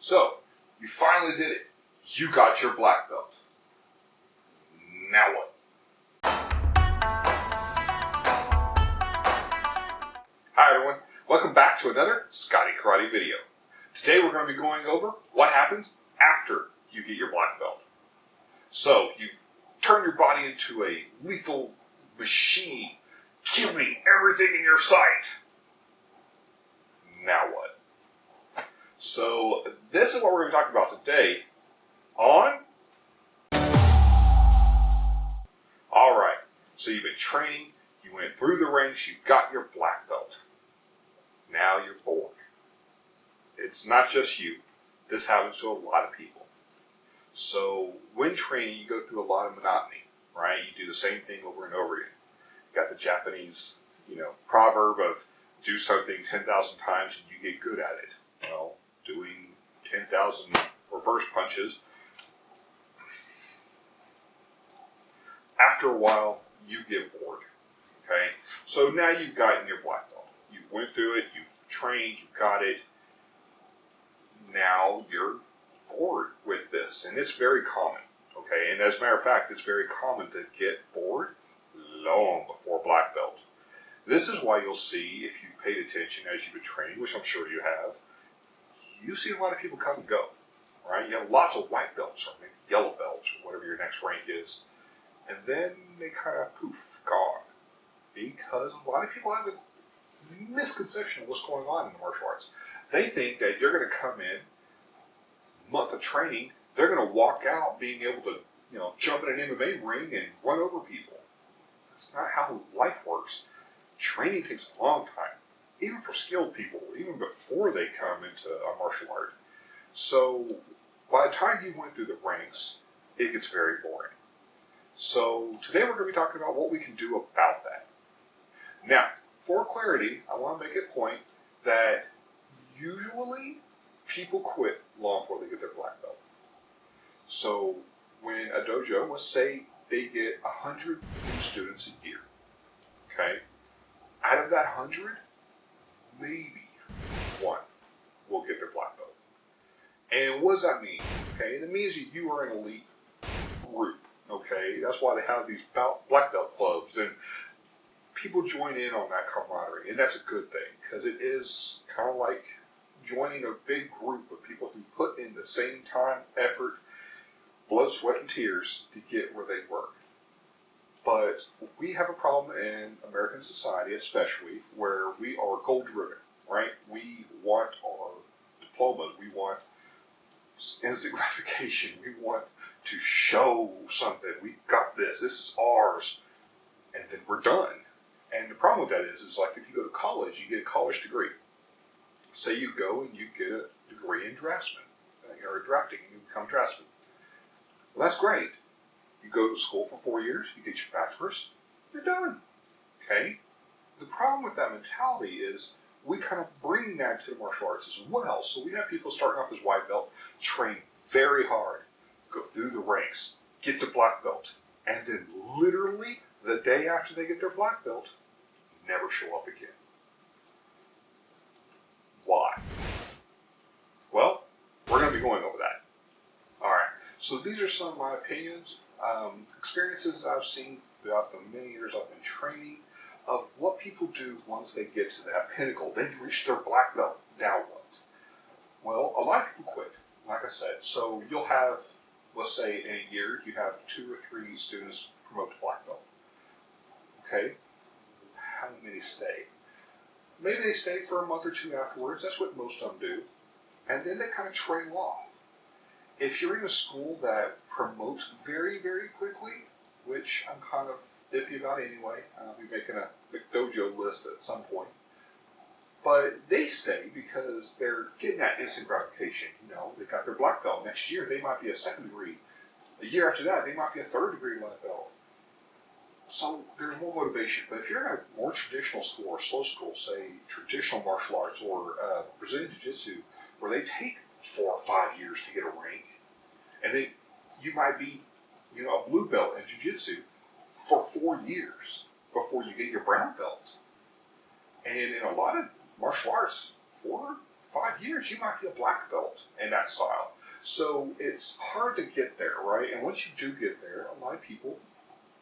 So, you finally did it. You got your black belt. Now what? Hi everyone, welcome back to another Scotty Karate video. Today we're going to be going over what happens after you get your black belt. So, you turn your body into a lethal machine, killing everything in your sight. Now what? So, this is what we're going to talk about today on... Alright, so you've been training, you went through the ranks, you got your black belt. Now you're bored. It's not just you. This happens to a lot of people. So, when training, you go through a lot of monotony, right? You do the same thing over and over again. You got the Japanese, proverb of do something 10,000 times and you get good at it. Well, doing 10,000 reverse punches. After a while, you get bored. Okay? So now you've gotten your black belt. You went through it, you've trained, you got it. Now you're bored with this. And it's very common. Okay? And as a matter of fact, it's very common to get bored long before black belt. This is why you'll see, if you paid attention as you've been training, which I'm sure you have, you see a lot of people come and go, right? You have lots of white belts or maybe yellow belts or whatever your next rank is, and then they kind of poof, gone. Because a lot of people have a misconception of what's going on in the martial arts. They think that you're going to come in, month of training, they're going to walk out being able to, jump in an MMA ring and run over people. That's not how life works. Training takes a long time. Even for skilled people, even before they come into a martial art. So, by the time you went through the ranks, it gets very boring. So, today we're going to be talking about what we can do about that. Now, for clarity, I want to make a point that usually people quit long before they get their black belt. So, when a dojo, let's say they get 100 new students a year, okay? Out of that 100, maybe one will get their black belt. And what does that mean? Okay, and it means that you are an elite group. Okay, that's why they have these black belt clubs, and people join in on that camaraderie, and that's a good thing because it is kind of like joining a big group of people who put in the same time, effort, blood, sweat, and tears to get where they were. But we have a problem in American society, especially, where we are goal-driven, right? We want our diplomas. We want instant gratification. We want to show something. We got this. This is ours. And then we're done. And the problem with that is like if you go to college, you get a college degree. Say you go and you get a degree in draftsman, or drafting, and you become draftsman. Well, that's great. You go to school for 4 years, you get your bachelor's, you're done. Okay? The problem with that mentality is we kind of bring that to the martial arts as well. So we have people starting off as white belt, train very hard, go through the ranks, get the black belt, and then literally the day after they get their black belt, never show up again. Why? Well, we're going to be going over that. Alright, so these are some of my opinions. Experiences I've seen throughout the many years I've been training of what people do once they get to that pinnacle. They reach their black belt. Now what? Well, a lot of people quit, like I said. So you'll have, let's say in a year, you have 2 or 3 students promote to black belt. Okay? How many stay? Maybe they stay for a month or 2 afterwards. That's what most of them do. And then they kind of trail off. If you're in a school that promotes very, very quickly, which I'm kind of iffy about anyway, I'll be making a McDojo list at some point, but they stay because they're getting that instant gratification. They got their black belt. Next year, they might be a 2nd degree. The year after that, they might be a 3rd degree black belt. So there's more motivation. But if you're in a more traditional school or slow school, say traditional martial arts or Brazilian Jiu-Jitsu, where they take 4 or 5 years to get a rank, and then you might be, a blue belt in Jiu-Jitsu for 4 years before you get your brown belt. And in a lot of martial arts, 4 or 5 years, you might be a black belt. And that style. So it's hard to get there, right? And once you do get there, a lot of people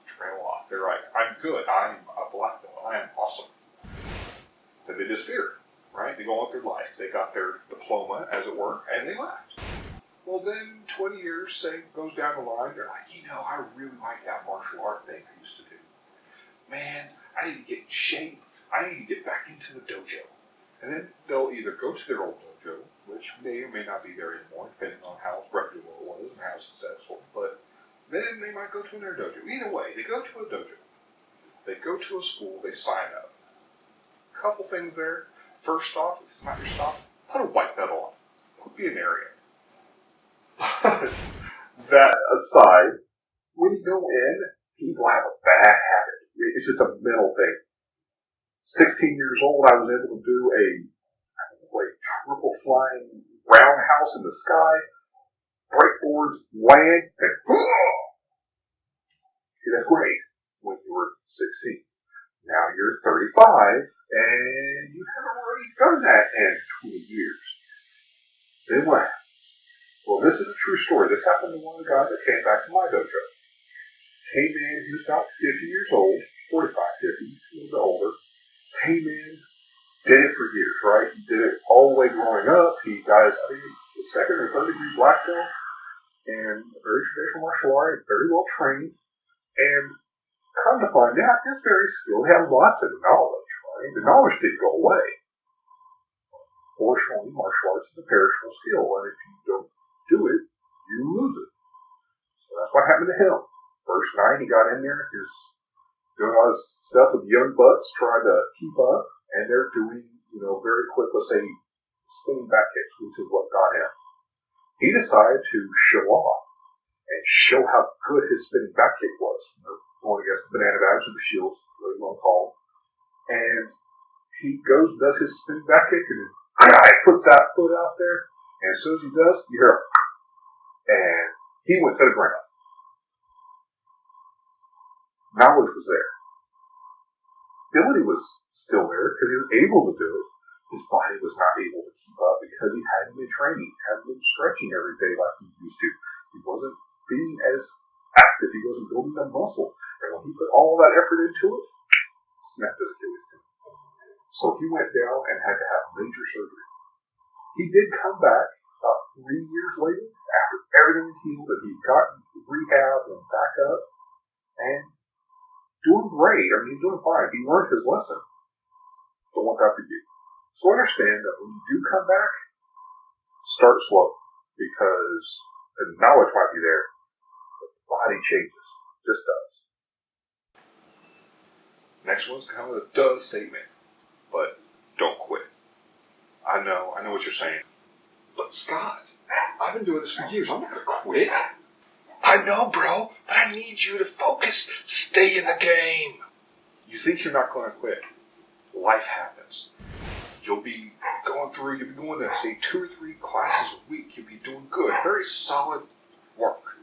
trail off. They're like, I'm good. I'm a black belt. I am awesome. Then they disappear, right? They go on with their life. They got their diploma, as it were, and they left. Well, then 20 years, say, goes down the line. They're like, I really like that martial art thing I used to do. Man, I need to get in shape. I need to get back into the dojo. And then they'll either go to their old dojo, which may or may not be there anymore, depending on how reputable it was and how successful. But then they might go to another dojo. Either way, they go to a dojo. They go to a school. They sign up. A couple things there. First off, if it's not your style, put a white belt on. Quit being arrogant. That aside, when you go in, people have a bad habit. It's just a mental thing. 16 years old, I was able to do a triple flying roundhouse in the sky, breakboards, land, and see, that's great when you were 16. Now you're 35, and you haven't already done that in 20 years. Then what happens? Well, this is a true story. This happened to one of the guys that came back to my dojo. Came in, he was about 50 years old, 45, 50, a little bit older. Came in, did it for years, right? He did it all the way growing up. He got his second or third degree black belt and a very traditional martial art, very well trained. And come to find out, he's very skilled. He had lots of knowledge, right? The knowledge didn't go away. Fortunately, martial arts is a perishable skill, and if you don't do it, you lose it. So that's what happened to him. First night he got in there, he's doing all this stuff with young bucks trying to keep up, and they're doing, very quick, let's say, spinning back kicks, which is what got him. He decided to show off and show how good his spinning back kick was. Going against the banana bags or the shields, whatever you want to call them. And he goes and does his spinning back kick, and then he puts that foot out there, and as soon as he does, you hear him. And he went to the ground. Knowledge was there. Ability was still there because he was able to do it. His body was not able to keep up because he hadn't been training, hadn't been stretching every day like he used to. He wasn't being as active. He wasn't building that muscle. And when he put all that effort into it, snapped his Achilles tendon. So he went down and had to have major surgery. He did come back about 3 years later, after everything had healed, and he'd gotten rehab and back up, and doing great. I mean, he's doing fine. He learned his lesson. Don't want that for you. So understand that when you do come back, start slow, because the knowledge might be there, but the body changes. Just does. Next one's kind of a does statement, but don't quit. I know what you're saying. But Scott, I've been doing this for years. I'm not going to quit. I know, bro, but I need you to focus. Stay in the game. You think you're not going to quit. Life happens. You'll be going to, say, 2 or 3 classes a week. You'll be doing good. Very solid work.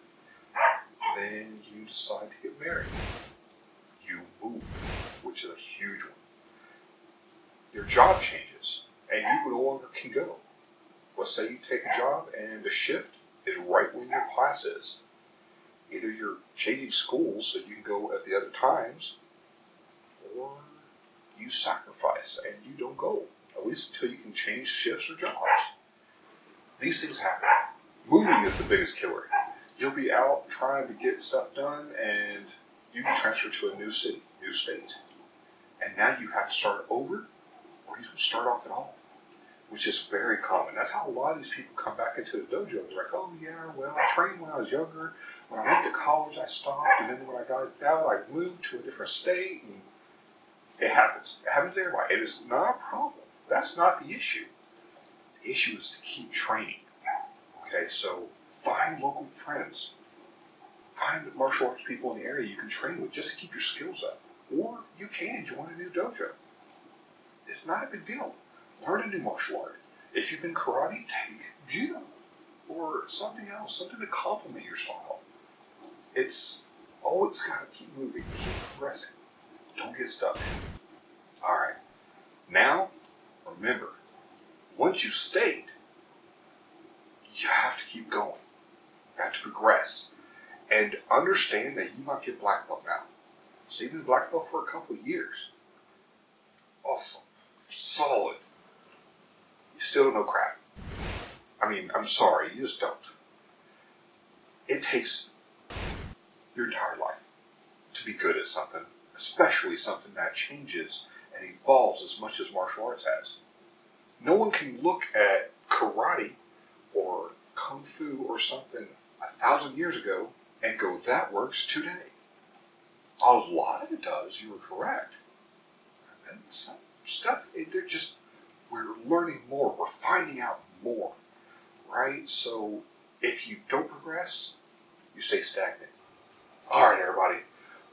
Then you decide to get married. You move, which is a huge one. Your job changes, and you no longer can go. Let's say you take a job, and the shift is right when your class is. Either you're changing schools so you can go at the other times, or you sacrifice and you don't go, at least until you can change shifts or jobs. These things happen. Moving is the biggest killer. You'll be out trying to get stuff done, and you can transfer to a new city, new state. And now you have to start over, or you can start off at all, which is very common. That's how a lot of these people come back into the dojo. They're like, oh yeah, well, I trained when I was younger. When I went to college, I stopped, and then when I got out, I moved to a different state, and it happens. It happens to everybody. It is not a problem. That's not the issue. The issue is to keep training. Okay, so find local friends. Find martial arts people in the area you can train with just to keep your skills up. Or you can join a new dojo. It's not a big deal. Learn a new martial art. If you've been karate, take judo. Or something else, something to complement your style. It's always got to keep moving, keep progressing. Don't get stuck. Alright. Now, remember, once you've stayed, you to progress. And understand that you might get black belt now. So you've been black belt for a couple of years. Awesome. Solid. You still don't know crap. I mean, I'm sorry, you just don't. It takes your entire life to be good at something, especially something that changes and evolves as much as martial arts has. No one can look at karate or kung fu or something 1,000 years ago and go, that works today. A lot of it does, you were correct. And some stuff, we're learning more, we're finding out more, right? So if you don't progress, you stay stagnant. All right, everybody.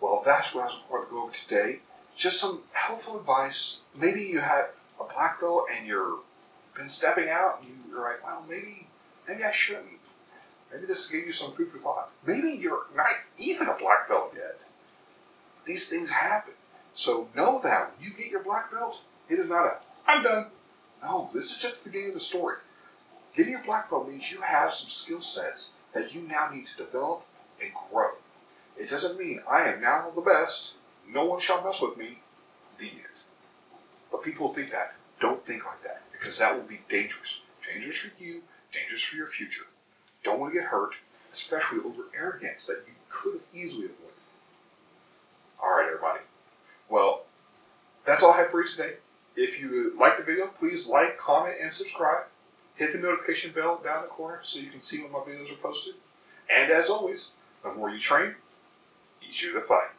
Well, that's what I was going to go over today. Just some helpful advice. Maybe you have a black belt and you've been stepping out and you're like, well, maybe I shouldn't. Maybe this gave you some food for thought. Maybe you're not even a black belt yet. These things happen. So know that when you get your black belt, it is not I'm done. No, this is just the beginning of the story. Getting your black belt means you have some skill sets that you now need to develop and grow. It doesn't mean I am now the best, no one shall mess with me, the end. But people think that. Don't think like that, because that will be dangerous. Dangerous for you, dangerous for your future. Don't want to get hurt, especially over arrogance that you could have easily avoided. Alright, everybody. Well, that's all I have for you today. If you like the video, please like, comment, and subscribe. Hit the notification bell down in the corner so you can see when my videos are posted. And as always, the more you train, the easier to fight.